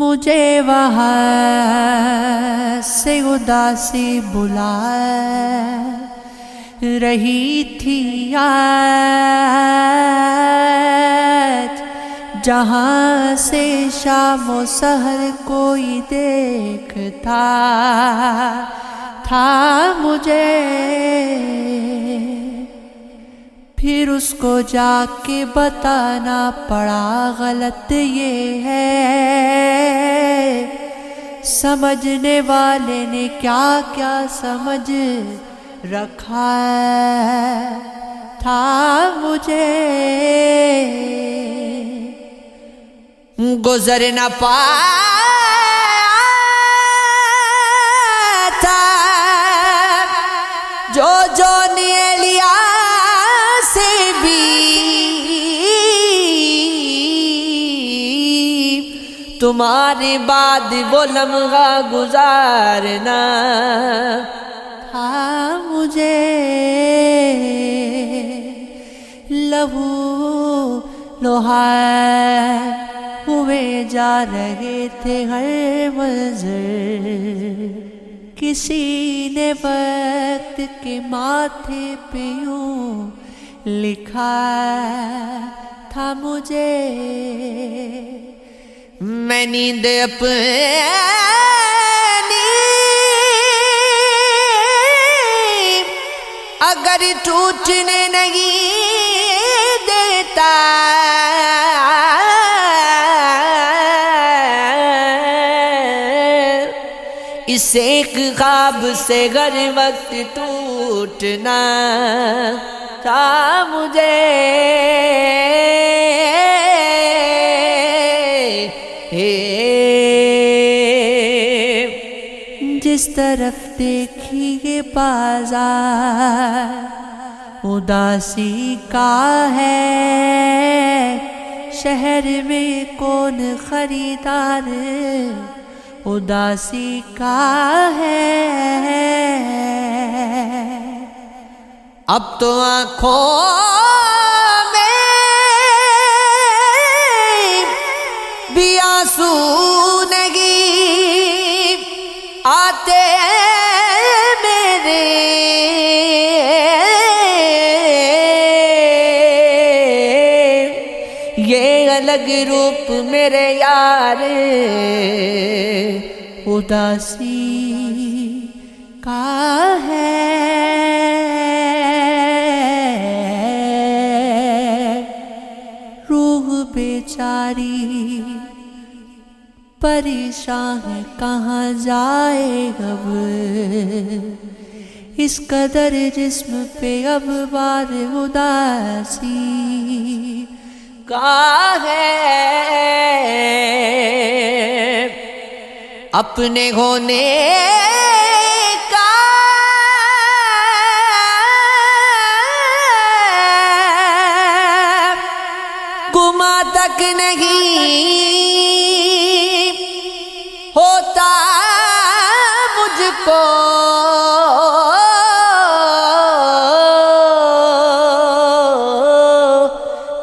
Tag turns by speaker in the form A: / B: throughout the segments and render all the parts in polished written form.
A: مجھے وہاں سے اداسی بلا رہی تھی آج، جہاں سے شام و سحر کوئی دیکھتا تھا مجھے، پھر اس کو جا کے بتانا پڑا غلط یہ ہے، سمجھنے والے نے کیا کیا سمجھ رکھا تھا مجھے، گزر نہ پاتا جو نے لیا سے بھی، تمہارے بعد وہ لمحہ گزارنا تھا مجھے، لہو لوہار ہوئے جا رہے تھے ہر منظر، کسی نے وقت کے ماتھے پہ یوں لکھا تھا مجھے، میں نیند اپنی اگر ٹوٹنے نہیں دیتا، اس ایک خواب سے ہر وقت ٹوٹنا تھا مجھے، جس طرف دیکھیے بازار اداسی کا ہے، شہر میں کون خریدار اداسی کا ہے، اب تو آنکھوں میں بھی آنسو نہیں آتے میرے، یہ الگ روپ میرے یار اداسی کا ہے، روح بیچاری پریشان ہے کہاں جائے اب، اس قدر جسم پہ اب بار اداسی کا ہے، اپنے ہونے کا گما تک نہیں ہوتا مجھ کو،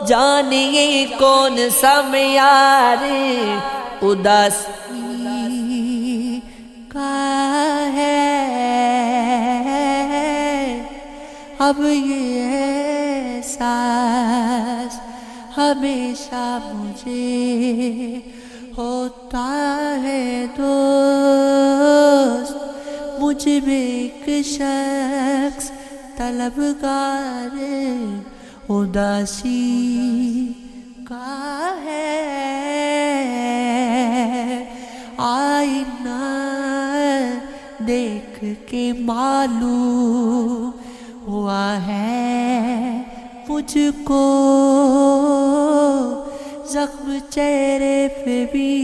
A: جانیے کون سا معیار اداسی کا ہے، اب یہ احساس ہمیشہ مجھے ہوتا ہے دوست، مجھ میں ایک شخص طلبگار اداسی کا ہے، آئینہ دیکھ کے معلوم ہوا ہے مجھ کو، زخم چہرے پہ بھی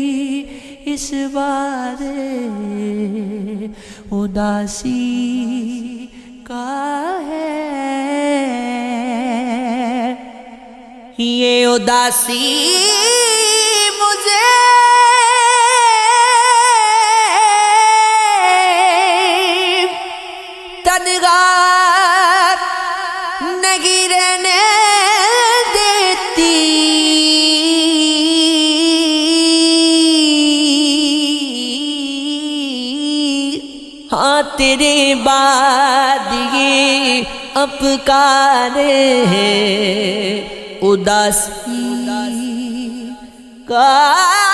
A: اس بار اداسی کا ہے، یہ اداسی مجھے تنہا نہیں رہنے دیتی، تیرے بعد یہ افکار ہے اداسی کا